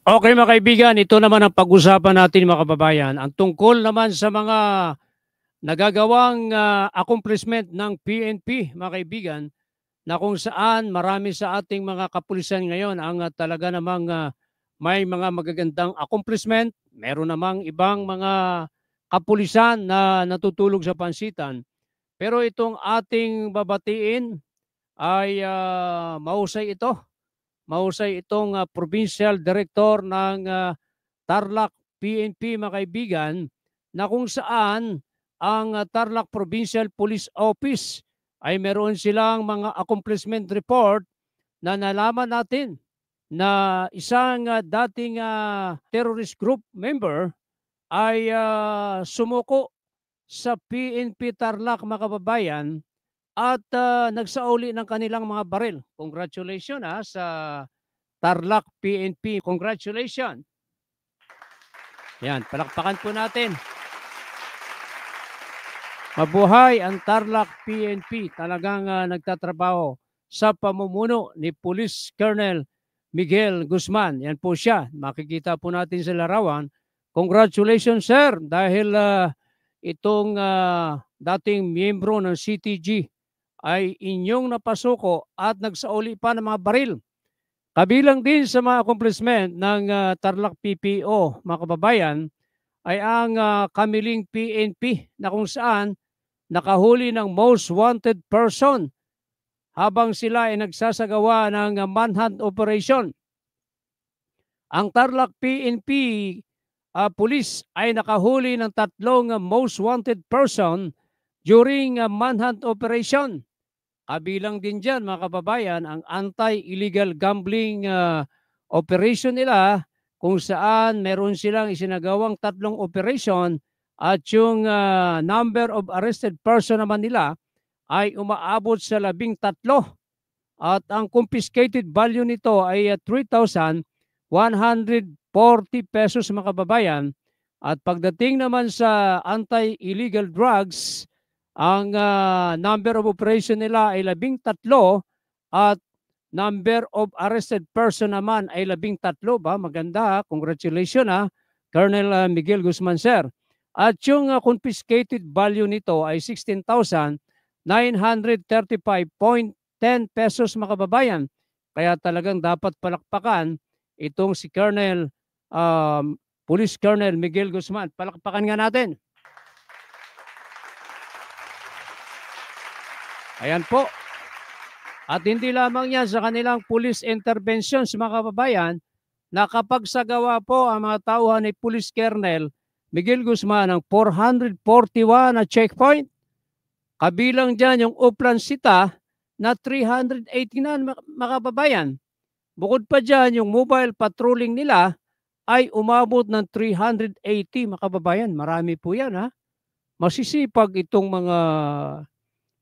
Okay mga kaibigan, ito naman ang pag-usapan natin mga kababayan. Ang tungkol naman sa mga nagagawang accomplishment ng PNP mga kaibigan na kung saan marami sa ating mga kapulisan ngayon ang talaga namang may mga magagandang accomplishment. Meron namang ibang mga kapulisan na natutulog sa pansitan. Pero itong ating babatiin ay mahusay ito. Mahusay itong Provincial Director ng Tarlac PNP mga kaibigan na kung saan ang Tarlac Provincial Police Office ay meron silang mga accomplishment report na nalaman natin na isang dating terrorist group member ay sumuko sa PNP Tarlac mga kababayan at nagsauli ng kanilang mga baril. Congratulations sa Tarlac PNP. Congratulations. Yan, palakpakan po natin. Mabuhay ang Tarlac PNP. Talagang nagtatrabaho sa pamumuno ni Police Colonel Miguel Guzman. Yan po siya. Makikita po natin sa larawan. Congratulations sir dahil itong dating miyembro ng CTG ay inyong napasuko at nagsauli pa ng mga baril. Kabilang din sa mga accomplishment ng Tarlac PPO, mga kababayan, ay ang Kamiling PNP na kung saan nakahuli ng most wanted person habang sila ay nagsasagawa ng manhunt operation. Ang Tarlac PNP police ay nakahuli ng 3 most wanted person during manhunt operation. Kabilang din dyan mga kababayan ang anti-illegal gambling operation nila kung saan meron silang isinagawang 3 operation at yung number of arrested person naman nila ay umaabot sa 13 at ang confiscated value nito ay 3,140 pesos mga kababayan. At pagdating naman sa anti-illegal drugs, ang number of operation nila ay 13 at number of arrested person naman ay 13 ba? Maganda, congratulations Colonel Miguel Guzman sir. At yung confiscated value nito ay 16,935.10 pesos mga kababayan. Kaya talagang dapat palakpakan itong si Colonel Police Colonel Miguel Guzman. Palakpakan nga natin. Ayan po. At hindi lamang yan sa kanilang police interventions mga kababayan, nakapagsagawa po ang mga tauhan ni Police Colonel Miguel Guzman ng 441 na checkpoint. Kabilang dyan yung Uplan Sita na 389 mga kababayan. Bukod pa dyan, yung mobile patrolling nila ay umabot ng 380 mga kababayan. Marami po yan ha. Masisipag itong mga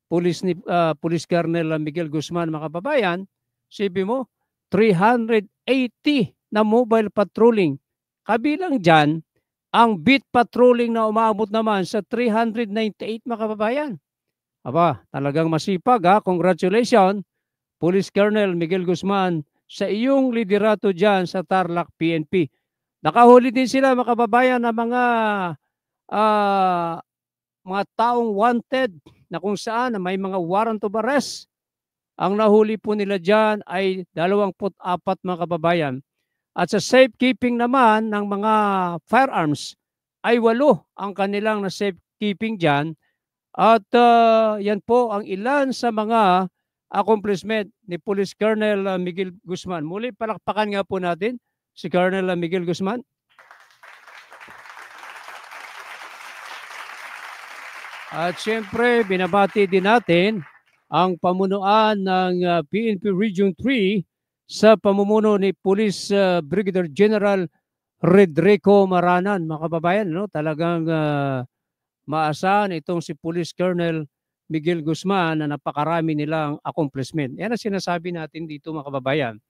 Police Colonel Miguel Guzman mga kababayan, sabi mo, 380 na mobile patrolling. Kabilang dyan, ang beat patrolling na umaabot naman sa 398 mga kababayan. Aba, talagang masipag ha. Congratulations, Police Colonel Miguel Guzman, sa iyong liderato dyan sa Tarlac PNP. Nakahuli din sila mga kababayan na mga taong wanted na kung saan may mga warrant of arrest. Ang nahuli po nila dyan ay 24 mga kababayan. At sa safekeeping naman ng mga firearms ay 8 ang kanilang na safekeeping dyan. At yan po ang ilan sa mga accomplishment ni Police Colonel Miguel Guzman. Muli palakpakan nga po natin si Colonel Miguel Guzman. At siyempre, binabati din natin ang pamunuan ng PNP Region 3 sa pamumuno ni Police Brigadier General Redrico Maranan. Mga kababayan, no? Talagang maasahan itong si Police Colonel Miguel Guzman na napakarami nilang accomplishment. Yan ang sinasabi natin dito mga kababayan,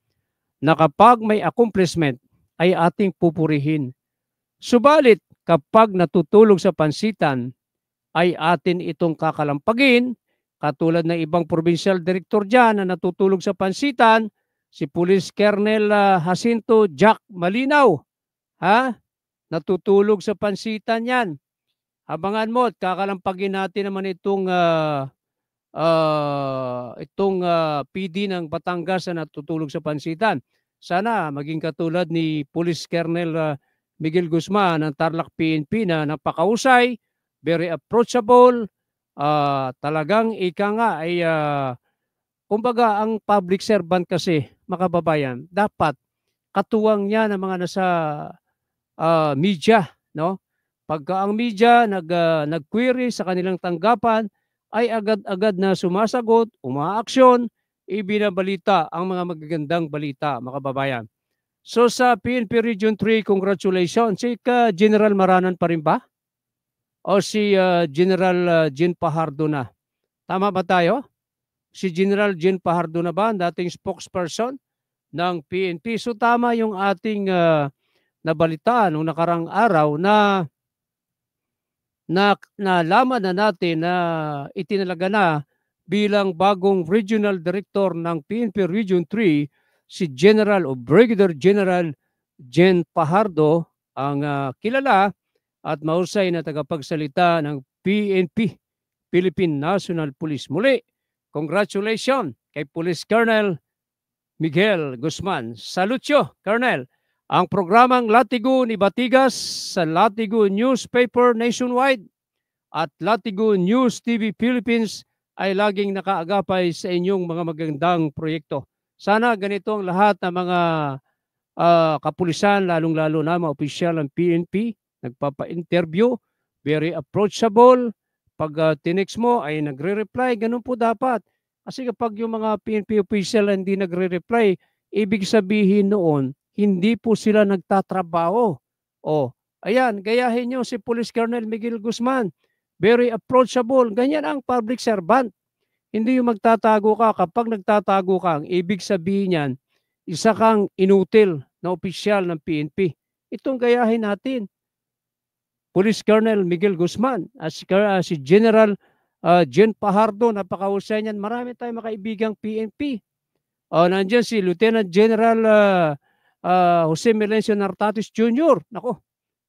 na kapag may accomplishment ay ating pupurihin. Subalit, kapag natutulog sa pansitan, ay atin itong kakalampagin, katulad ng ibang provincial director dyan na natutulog sa pansitan, si Police Colonel Jacinto Jack Malinaw, ha? Natutulog sa pansitan yan. Abangan mo at kakalampagin natin naman itong PD ng Batangas na natutulog sa pansitan. Sana maging katulad ni Police Colonel Miguel Guzman ng Tarlac PNP na napakausay, very approachable, talagang ika nga ay kumbaga ang public servant kasi, mga kababayan, dapat katuwang niya ng mga nasa media, no? Pagka ang media nag-query sa kanilang tanggapan, ay agad-agad na sumasagot, umaaksyon, ibinabalita ang mga magagandang balita, mga kababayan. So sa PNP Region 3, congratulations. Si General Maranan pa rin ba? O si General Jean Pajardo na? Tama ba tayo? Si General Jean Pajardo na ba, dating spokesperson ng PNP? So tama yung ating nabalitaan nung nakarang araw na nalaman na natin na itinalaga na bilang bagong regional director ng PNP Region 3 si General o Brigadier General Jean Pajardo, ang kilala at mahusay na tagapagsalita ng PNP, Philippine National Police. Muli, congratulations kay Police Colonel Miguel Guzman. Salutyo, Colonel. Ang programang Latigo ni Batigas sa Latigo Newspaper Nationwide at Latigo News TV Philippines ay laging nakaagapay sa inyong mga magandang proyekto. Sana ganito ang lahat ng mga kapulisan, lalong-lalo na mga opisyal ng PNP, nagpapa-interview, very approachable. Pag tinext mo ay nagre-reply, ganun po dapat. Kasi kapag yung mga PNP official hindi nagre-reply, ibig sabihin noon, hindi po sila nagtatrabaho. Ayan, gayahin nyo si Police Colonel Miguel Guzman. Very approachable. Ganyan ang public servant. Hindi yung magtatago ka. Kapag nagtatago ka, ang ibig sabihin yan, isa kang inutil na opisyal ng PNP. Itong gayahin natin. Police Colonel Miguel Guzman, si General Jean Pajardo, napakahusay niyan. Marami tayong makaibigang PNP. Nandiyan si Lieutenant General Jose Melencio Nartatis Jr. Nako,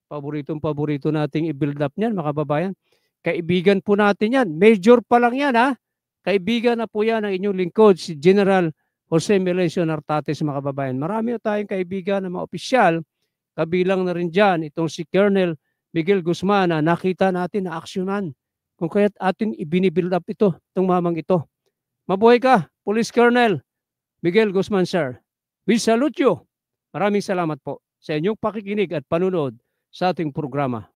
paborito nating i-build up niyan, mga kababayan. Kaibigan po natin yan. Major pa lang yan, ha? Kaibigan na po yan ng inyong lingkod, si General Jose Melencio Nartatis, mga kababayan. Marami tayong kaibigan ng mga opisyal. Kabilang na rin dyan itong si Colonel Miguel Guzman na nakita natin na aksyonan. Kung kaya't atin ibinibuild up itong mamang ito. Mabuhay ka, Police Colonel Miguel Guzman, sir. We salute you. Maraming salamat po sa inyong pakikinig at panunood sa ating programa.